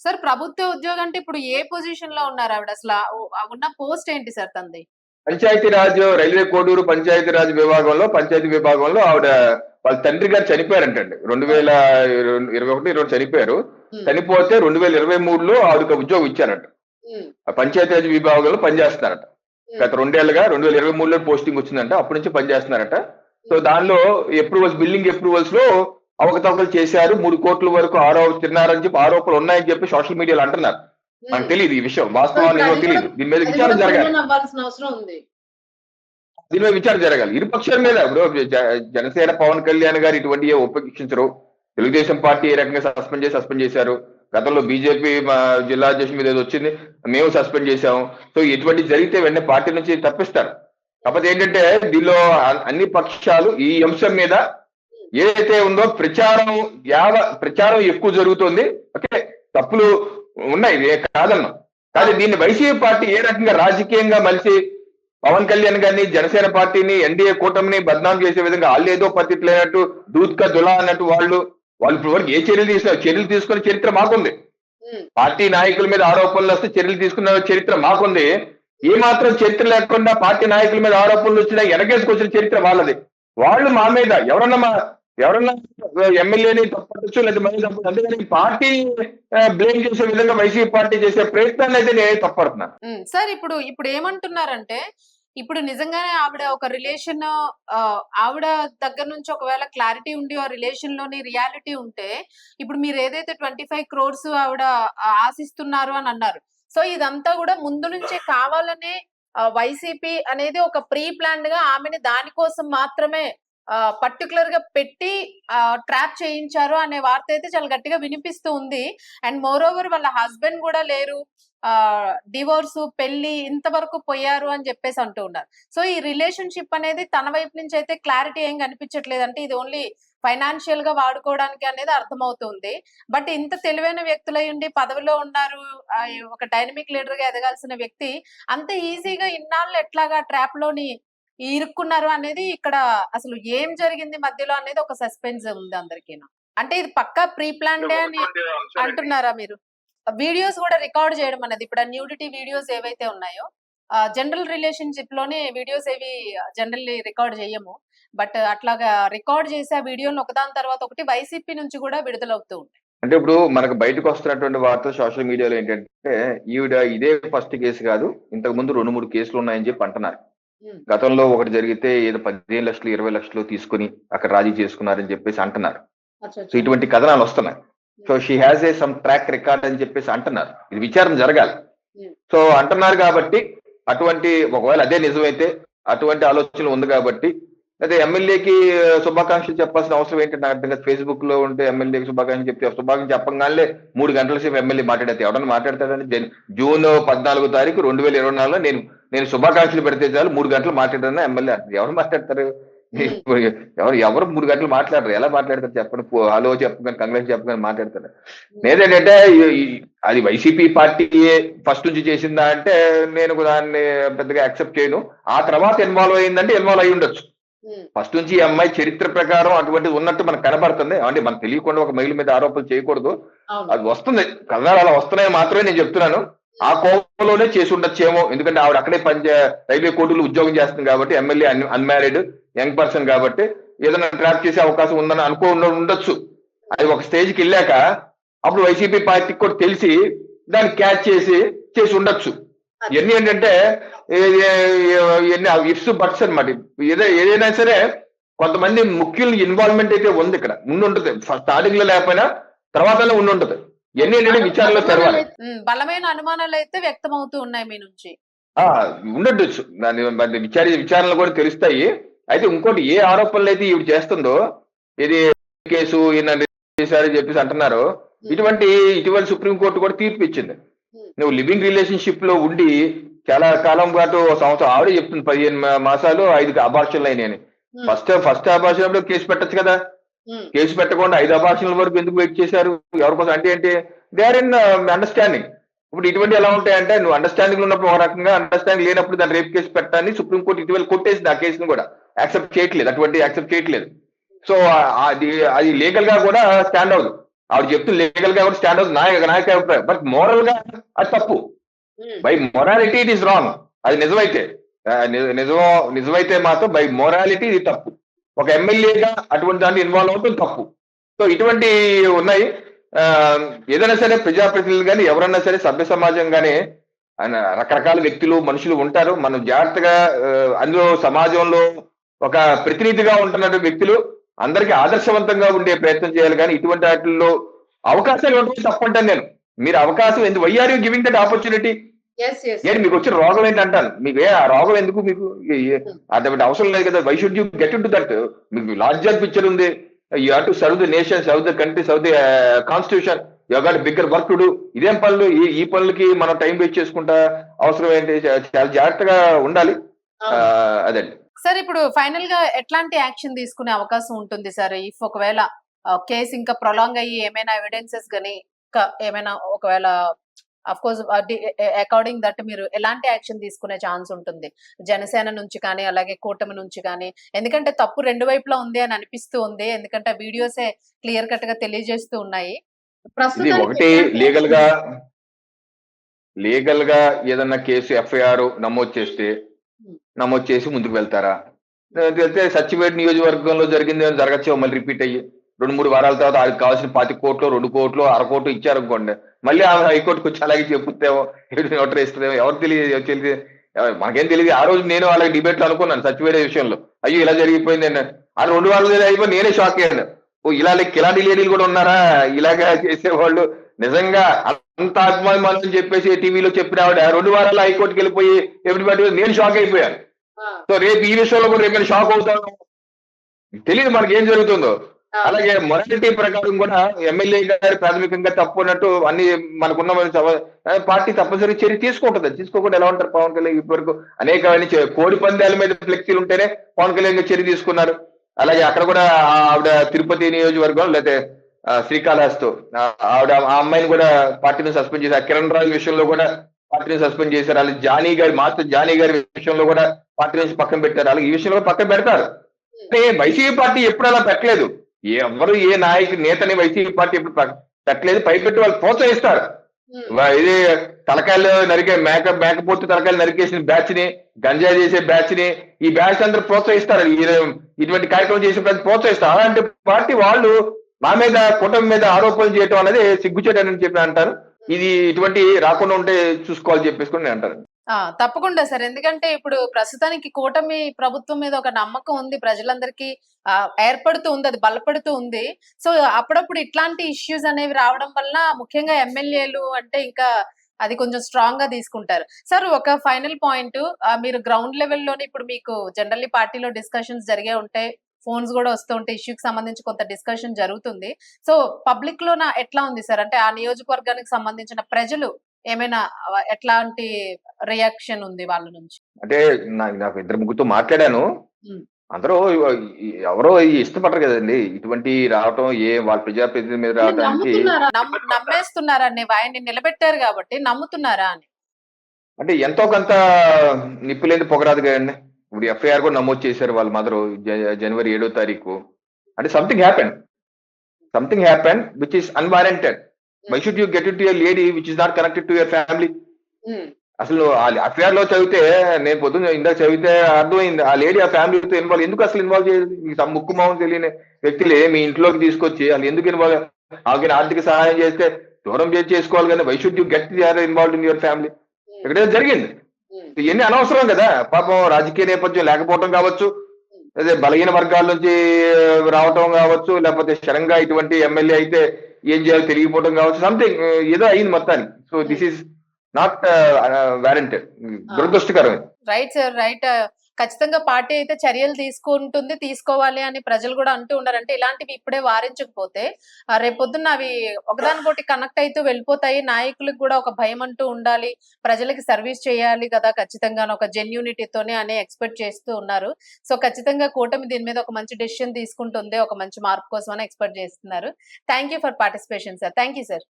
Sir ప్రభుత్వ ఉద్యోగం అంటే ఇప్పుడు ఏ పొజిషన్ లో ఉన్నారు ఆవిడ అసలు ఉన్న పోస్ట్ ఏంటి సార్ తంది? పంచాయతీరాజ్ రైల్వే కోడూరు పంచాయతీరాజ్ విభాగంలో పంచాయతీ విభాగంలో ఆవిడ వాళ్ళ తండ్రి గారు చనిపోయారంటండి. 2021 చనిపోయారు. చనిపోతే 2023లో ఆవిడకి ఉద్యోగం ఇచ్చారట. పంచాయతీరాజ్ విభాగంలో పనిచేస్తున్నారట. గత 2 ఏళ్లుగా 2023లో పోస్టింగ్ వచ్చిందంట. అప్పటి నుంచి పనిచేస్తున్నారట. సో దానిలో అప్రూవల్స్, బిల్డింగ్ అప్రూవల్స్ లో అవకతవకలు చేశారు, 3 కోట్ల వరకు తిన్నారని చెప్పి ఆరోపణలు ఉన్నాయని చెప్పి సోషల్ మీడియాలో అంటున్నారు. మనకు తెలియదు ఈ విషయం, వాస్తవాలు ఏమో తెలియదు. దీని మీద విచారణ జరగాలి. దీని మీద విచారణ జరగాలి ఇరుపక్షాల మీద. ఇప్పుడు జనసేన పవన్ కళ్యాణ్ గారు ఇటువంటి ఉపేక్షించరు. తెలుగుదేశం పార్టీ ఏ రకంగా సస్పెండ్ చేశారు. గతంలో బీజేపీ జిల్లా అధ్యక్షుల మీద ఏదో వచ్చింది, మేము సస్పెండ్ చేశాము. సో ఇటువంటి జరిగితే వెంటనే పార్టీ నుంచి తప్పిస్తారు. కాకపోతే ఏంటంటే దీనిలో అన్ని పక్షాలు ఈ అంశం మీద ఏదైతే ఉందో ప్రచారం ఎక్కువ జరుగుతుంది. ఓకే, తప్పులు ఉన్నాయి కాదన్నా, కానీ దీన్ని వైసీపీ పార్టీ ఏ రకంగా రాజకీయంగా మలిసి పవన్ కళ్యాణ్ గారిని, జనసేన పార్టీని, ఎన్డీఏ కూటమిని బద్నాం చేసే విధంగా వాళ్ళు ఏదో పద్ధతి లేనట్టు దూత్క దులా అన్నట్టు వాళ్ళు ఇప్పుడు వరకు ఏ చర్యలు తీసుకునే చరిత్ర మాకుంది. పార్టీ నాయకుల మీద ఆరోపణలు వస్తే చర్యలు తీసుకున్న చరిత్ర మాకుంది. ఏ మాత్రం చరిత్ర లేకుండా పార్టీ నాయకుల మీద ఆరోపణలు వచ్చినా వెనకేసుకొచ్చిన చరిత్ర వాళ్ళది. వాళ్ళు మా మీద ఎవరన్నా ఎమ్మెల్యేని తప్పచ్చు, లేదా మళ్ళీ తప్పదు. అందుకని పార్టీ బ్లేమ్ చేసే విధంగా వైసీపీ పార్టీ చేసే ప్రయత్నాన్ని అయితే నేను తప్పడుతున్నా. సార్ ఇప్పుడు ఏమంటున్నారంటే, ఇప్పుడు నిజంగానే ఆవిడ ఒక రిలేషన్, ఆవిడ దగ్గర నుంచి ఒకవేళ క్లారిటీ ఉండి ఆ రిలేషన్ లోని రియాలిటీ ఉంటే, ఇప్పుడు మీరు ఏదైతే 25 crores ఆవిడ ఆశిస్తున్నారు అని అన్నారు. సో ఇదంతా కూడా ముందు నుంచే కావాలనే వైసీపీ అనేది ఒక ప్రీ ప్లాన్డ్ గా ఆమెని దానికోసం మాత్రమే పర్టికులర్ గా పెట్టి ట్రాప్ చేయించారు అనే వార్త అయితే చాలా గట్టిగా వినిపిస్తూ ఉంది. అండ్ మోర్ ఓవర్ వాళ్ళ హస్బెండ్ కూడా లేరు, డివోర్స్, పెళ్లి ఇంతవరకు పోయారు అని చెప్పేసి అంటూ ఉన్నారు. సో ఈ రిలేషన్షిప్ అనేది తన వైపు నుంచి అయితే క్లారిటీ ఏం కనిపించట్లేదు. అంటే ఇది ఓన్లీ ఫైనాన్షియల్ గా వాడుకోవడానికి అనేది అర్థమవుతుంది. బట్ ఇంత తెలివైన వ్యక్తులై ఉండి పదవిలో ఉన్నారు, ఒక డైనమిక్ లీడర్ గా ఎదగాల్సిన వ్యక్తి అంత ఈజీగా ఇన్నాళ్ళు ఎట్లాగా ట్రాప్ లోని ఇరుక్కున్నారు అనేది ఇక్కడ అసలు ఏం జరిగింది మధ్యలో అనేది ఒక సస్పెన్స్ ఉంది అందరికీ. అంటే ఇది పక్కా ప్రీ ప్లాన్డే అని అంటున్నారా మీరు? వీడియోస్ కూడా రికార్డ్ చేయడం అనేది, ఇప్పుడు న్యూడిటీ వీడియోస్ ఏవైతే ఉన్నాయో జనరల్ రిలేషన్షిప్ లోనే వీడియోస్ ఏవి జనరల్లీ రికార్డ్ చేయము. బట్ అట్లాగా రికార్డ్ చేసే వీడియోలు ఒకదాని తర్వాత ఒకటి వైసీపీ నుంచి కూడా విడుదలవుతూ ఉంటాయి. అంటే ఇప్పుడు మనకు బయటకు వస్తున్నటువంటి వార్తలు సోషల్ మీడియాలో ఏంటంటే, ఈవిడ ఇదే ఫస్ట్ కేసు కాదు, ఇంతకు ముందు 2-3 కేసులు ఉన్నాయని చెప్పి అంటున్నారు. గతంలో ఒకటి జరిగితే ఏదో 15 లక్షలు 20 లక్షలు తీసుకుని అక్కడ రాజీ చేసుకున్నారని చెప్పేసి అంటున్నారు. సో ఇటువంటి కథనాలు వస్తున్నాయి. So she has some track record అని చెప్పేసి అంటున్నారు. ఇది విచారణ జరగాలి. సో అంటున్నారు కాబట్టి అటువంటి ఒకవేళ అదే నిజమైతే అటువంటి ఆలోచన ఉంది కాబట్టి, అయితే ఎమ్మెల్యేకి శుభాకాంక్షలు చెప్పాల్సిన అవసరం ఏంటంటే అర్థం కాదు. ఫేస్బుక్ లో ఉంటే ఎమ్మెల్యేకి శుభాకాంక్షలు చెప్తే శుభాకాంక్షలు చెప్పగానే 3 గంటల సేపు ఎమ్మెల్యే మాట్లాడితే ఎవడన్నా మాట్లాడతాడని? జూన్ 14 తారీఖు 2024లో నేను శుభాకాంక్షలు పెడితే చాలు 3 గంటలు మాట్లాడారని ఎమ్మెల్యే అంటారు. ఎవరు మాట్లాడతారు? ఎవరు 3 గంటలు మాట్లాడరు. ఎలా మాట్లాడతారు చెప్పండి? హలో చెప్పగానే, కంగ్రెస్ చెప్పగానే మాట్లాడతారు. నేనేంటంటే అది వైసీపీ పార్టీ ఫస్ట్ నుంచి చేసిందా అంటే నేను దాన్ని పెద్దగా యాక్సెప్ట్ చేయను. ఆ తర్వాత ఇన్వాల్వ్ అయ్యిందంటే ఇన్వాల్వ్ అయ్యి ఉండొచ్చు. ఫస్ట్ నుంచి ఈ అమ్మాయి చరిత్ర ప్రకారం అటువంటిది ఉన్నట్టు మనకు కనబడుతుంది. అంటే మనకు తెలియకుండా ఒక మహిళ మీద ఆరోపణలు చేయకూడదు. అది వస్తుంది, కథనాలు అలా వస్తున్నాయి మాత్రమే నేను చెప్తున్నాను. ఆ కోపంలోనే చేసి ఉండొచ్చేమో. ఎందుకంటే ఆవిడ అక్కడే రైల్వే కోర్టులో ఉద్యోగం చేస్తుంది కాబట్టి, ఎమ్మెల్యే అన్మ్యారీడ్ యంగ్ పర్సన్ కాబట్టి ఏదైనా ట్రాప్ చేసే అవకాశం ఉందని ఉండొచ్చు. అది ఒక స్టేజ్కి వెళ్ళాక అప్పుడు వైసీపీ పార్టీకి కూడా తెలిసి దాన్ని క్యాచ్ చేసి ఉండొచ్చు. ఇవన్నీ ఏంటంటే ఇఫ్స్ బట్స్ అనమాట. ఏదైనా సరే కొంతమంది ముఖ్యుల ఇన్వాల్వ్మెంట్ అయితే ఉంది ఇక్కడ, ఉండుంటది. స్టార్టింగ్ లో లేకపోయినా తర్వాత ఉండుంటది. ఇవన్నీ ఏంటంటే విచారణలో తెరవాలి. బలమైన అనుమానాలు అయితే వ్యక్తం అవుతూ ఉన్నాయి మీ నుంచి. ఉండొచ్చు, దాన్ని విచారణలు కూడా తెలుస్తాయి. అయితే ఇంకోటి, ఏ ఆరోపణలు అయితే ఈవిడ చేస్తుందో, ఇది కేసు చేశారని చెప్పేసి అంటున్నారు, ఇటీవల సుప్రీంకోర్టు కూడా తీర్పు ఇచ్చింది. నువ్వు లివింగ్ రిలేషన్షిప్ లో ఉండి చాలా కాలం పాటు, సంవత్సరం ఆవిడే చెప్తుంది 15 మాసాలు 5 అబార్షన్లు అయినాయని. ఫస్ట్ అబార్షన్ అప్పుడు కేసు పెట్టచ్చు కదా. కేసు పెట్టకుండా 5 అబార్షన్ల వరకు ఎందుకు వెయిట్ చేశారు? ఎవరి కోసం? అంటే దే ఆర్ ఇన్ అండర్స్టాండింగ్. ఇప్పుడు ఇటువంటి ఎలా ఉంటాయంటే, నువ్వు అండర్స్టాండింగ్ ఉన్నప్పుడు ఒక రకంగా, అండర్స్టాండింగ్ లేనప్పుడు దాన్ని రేప్ కేసు పెట్టాలని సుప్రీంకోర్టు ఇటీవల కొట్టేసింది. ఆ కేసును కూడా యాక్సెప్ట్ చేయట్లేదు. సో అది లీగల్ గా కూడా స్టాండ్ అవ్వదు. ఆవిడ చెప్తుంది లీగల్ గా కూడా స్టాండ్ అవుతుంది నాయక అభిప్రాయం, బట్ మోరల్ గా అది తప్పు. By morality it is wrong. అది నిజమైతే నిజమైతే మాత్రం బై మొరాలిటీ ఇది తప్పు. ఒక ఎమ్మెల్యేగా అటువంటి దాంట్లో ఇన్వాల్వ్ అవుతుంది తప్పు. సో ఇటువంటి ఉన్నాయి. ఏదైనా సరే ప్రజాప్రతినిధులు కానీ ఎవరన్నా సరే సభ్య సమాజం కానీ రకరకాల వ్యక్తులు మనుషులు ఉంటారు. మనం జాగ్రత్తగా అందులో సమాజంలో ఒక ప్రతినిధిగా ఉంటున్న వ్యక్తులు అందరికీ ఆదర్శవంతంగా ఉండే ప్రయత్నం చేయాలి. కానీ ఇటువంటి వాటిల్లో అవకాశాలు ఇవ్వడం తప్పంటాను నేను. మీరు అవకాశం ఎందుకు, why are you giving that opportunity? ఏంటి మీకు వచ్చిన రోగం ఏంటి అంటాను. మీకు ఆ రోగం ఎందుకు? మీకు అటువంటి అవసరం లేదు కదా. Why should you get into that? మీకు లార్జర్ పిక్చర్ ఉంది. You have to serve the nation, serve the country, serve the constitution. You got bigger work to do. ఇదేం పనులు? ఈ పనులకి మనం టైం వేస్ట్ చేసుకుంటా అవసరం ఏంటి? చాలా జాగ్రత్తగా ఉండాలి. అదండి సార్. ఇప్పుడు ఫైనల్ గా ఎట్లాంటి యాక్షన్ తీసుకునే అవకాశం ఉంటుంది సార్? ఇఫ్ ఒకవేళ కేసు ఇంకా ప్రొలాంగ్ అయ్యి ఏమైనా ఎవిడెన్సెస్ గానీ ఏమైనా ఒకవేళ అఫ్ కోర్స్ అకార్డింగ్ దట్ మీరు ఎలాంటి యాక్షన్ తీసుకునే ఛాన్స్ ఉంటుంది జనసేన నుంచి కానీ అలాగే కూటమి నుంచి కానీ? ఎందుకంటే తప్పు రెండు వైపులా ఉంది అని అనిపిస్తూ ఉంది. ఎందుకంటే వీడియోసే క్లియర్ కట్ గా తెలియజేస్తూ ఉన్నాయి. ఒకటి లీగల్ గా ఏదన్నా కేసు ఎఫ్ఐఆర్ నమోదు చేసి ముందుకు వెళ్తారా? వెళ్తే సచివేట్ నియోజకవర్గంలో జరిగింది జరగచ్చు, మళ్ళీ రిపీట్ అయ్యి 2-3 వారాల తర్వాత ఆయనకు కావాల్సిన 25 కోట్లు 2 కోట్లు 1/2 కోట్లు ఇచ్చారనుకోండి, మళ్ళీ ఆమె హైకోర్టుకు వచ్చి అలాగే చెప్పుతామో నోటరీ ఇస్తుందేమో ఎవరు తెలియదు. మనకేం తెలియదు. ఆ రోజు నేను అలాగే డిబేట్ లో అనుకున్నాను సచివేట్ విషయంలో. అయ్యో ఇలా జరిగిపోయింది అన్న. ఆ 2 వారాలు అయిపోయి నేనే షాక్ అయ్యాను. ఇలాంటి లేడీలు కూడా ఉన్నారా ఇలాగా చేసేవాళ్ళు? నిజంగా అంత అభిమానం చెప్పేసి టీవీలో చెప్పిన ఆవిడ 2 వారాలు హైకోర్టుకి వెళ్ళిపోయి ఎవ్రీబడి, నేను షాక్ అయిపోయాను. సో రేపు ఈ విషయంలో కూడా రేపు షాక్ అవుతాను. తెలియదు మనకి ఏం జరుగుతుందో. అలాగే మొరాలిటీ ప్రకారం కూడా ఎమ్మెల్యే గారి ప్రాథమికంగా తప్పు అన్నట్టు అన్ని మనకున్న పార్టీ తప్పనిసరి చర్య తీసుకుంటుంది. తీసుకోకుండా ఎలా ఉంటారు పవన్ కళ్యాణ్? ఇప్పటివరకు అనేకమైన కోడి పందాల మీద ఫ్లెక్సీలు ఉంటేనే పవన్ కళ్యాణ్ చర్య తీసుకున్నారు. అలాగే అక్కడ కూడా ఆవిడ తిరుపతి నియోజకవర్గం లేకపోతే శ్రీకాళహస్తి ఆవిడ ఆ అమ్మాయిని కూడా పార్టీని సస్పెండ్ చేశారు. కిరణ్ రాజు విషయంలో కూడా పార్టీని సస్పెండ్ చేశారు. అలాగే మాస్టర్ జానీ గారి విషయంలో కూడా పార్టీ నుంచి పక్కన పెట్టారు. అలాగే ఈ విషయంలో పక్కన పెడతారు. అంటే వైసీపీ పార్టీ ఎప్పుడు అలా పెట్టలేదు. ఎవరు ఏ నేతని వైసీపీ పార్టీ ఎప్పుడు పెట్టలేదు. పైపెట్టి వాళ్ళు ప్రోత్సహిస్తారు. ఇది తలకాయలు మేకపోతే తలకాయలు నరికేసిన బ్యాచ్ ని, గంజాయి చేసే బ్యాచ్ ని, ఈ బ్యాచ్ అందరూ ప్రోత్సహిస్తారు. ఇటువంటి కార్యక్రమం చేసే ప్రోత్సహిస్తారు. అలాంటి పార్టీ వాళ్ళు మా మీద కూటమి మీద ఆరోపణలు చేయటం అనేది సిగ్గుచేటని చెప్పి అంటారు. ఇది ఇటువంటి రాకుండా ఉంటే చూసుకోవాలని చెప్పేసుకుని నేను అంటారు. తప్పకుండా సార్. ఎందుకంటే ఇప్పుడు ప్రస్తుతానికి కూటమి ప్రభుత్వం మీద ఒక నమ్మకం ఉంది ప్రజలందరికీ, ఏర్పడుతూ ఉంది, అది బలపడుతూ ఉంది. సో అప్పుడప్పుడు ఇట్లాంటి ఇష్యూస్ అనేవి రావడం వల్ల ముఖ్యంగా ఎమ్మెల్యేలు అంటే ఇంకా అది కొంచెం స్ట్రాంగ్ గా తీసుకుంటారు. సార్ ఒక ఫైనల్ పాయింట్, మీరు గ్రౌండ్ లెవెల్లోనే ఇప్పుడు మీకు జనరల్లీ పార్టీలో డిస్కషన్స్ జరిగే ఉంటాయి, ఫోన్స్ కూడా వస్తూ ఉంటాయి, ఇష్యూకి సంబంధించి కొంత డిస్కషన్ జరుగుతుంది. సో పబ్లిక్ లో ఎట్లా ఉంది సార్? అంటే ఆ నియోజకవర్గానికి సంబంధించిన ప్రజలు ఏమైనా ఎట్లాంటి రియాక్షన్ ఉంది వాళ్ళ నుంచి? అంటే నాకు 2-3 మాట్లాడాను. అందరూ ఎవరో ఇష్టపడరు కదండి ఇటువంటి రావటం. వాళ్ళ ప్రజాప్రతినిధి మీద రావడానికి నమ్మేస్తున్నారా? ఆయన్ని నిలబెట్టారు కాబట్టి నమ్ముతున్నారా అని? అంటే ఎంతో కొంత నిప్పులేని పొగరాదు కదండి. ఇప్పుడు ఎఫ్ఐఆర్ కూడా నమోదు చేశారు వాళ్ళ మదరు జనవరి 7వ తారీఖు. అంటే something happen which is unwarranted. Why should you get it to a lady which is not connected to your family? అసలు అఫేర్ లో చదివితే, నేను పొద్దున్న ఇందాక చదివితే అర్థమైంది, ఆ లేడీ ఆ ఫ్యామిలీతో ఎందుకు ఇన్వాల్వ్ చేయదు? ముక్కు మామూలు తెలియని వ్యక్తులే మీ ఇంట్లోకి తీసుకొచ్చి వాళ్ళు ఎందుకు ఇన్వాల్వ్? ఆర్థిక సహాయం చేస్తే దూరం చేసుకోవాలి కానీ why should you get involve in your family? ఇక్కడ జరిగింది. ఇవన్నీ అనవసరం కదా. పాపం రాజకీయ నేపథ్యం లేకపోవడం కావచ్చు, అదే బలహీన వర్గాల నుంచి రావటం కావచ్చు, లేకపోతే సడన్గా ఇటువంటి ఎమ్మెల్యే అయితే ఏం చేయాలో తెలియకపోవడం కావచ్చు, సంథింగ్ ఏదో అయింది మొత్తానికి. So this is not warranted. దురదృష్టకరం. Right sir, right. ఖచ్చితంగా పార్టీ అయితే చర్యలు తీసుకుంటుంది, తీసుకోవాలి అని ప్రజలు కూడా అంటూ ఉన్నారు. అంటే ఇలాంటివి ఇప్పుడే వారించకపోతే రేపొద్దున్న అవి ఒకదానికోటి కనెక్ట్ అయితే వెళ్ళిపోతాయి. నాయకులకు కూడా ఒక భయం అంటూ ఉండాలి, ప్రజలకి సర్వీస్ చేయాలి కదా ఖచ్చితంగా ఒక జెన్యూనిటీతోనే అని ఎక్స్పెక్ట్ చేస్తూ ఉన్నారు. సో ఖచ్చితంగా కూటమి దీని మీద ఒక మంచి డెసిషన్ తీసుకుంటుంది, ఒక మంచి మార్పు కోసం అని ఎక్స్పెక్ట్ చేస్తున్నారు. Thank you for participation sir. Thank you sir.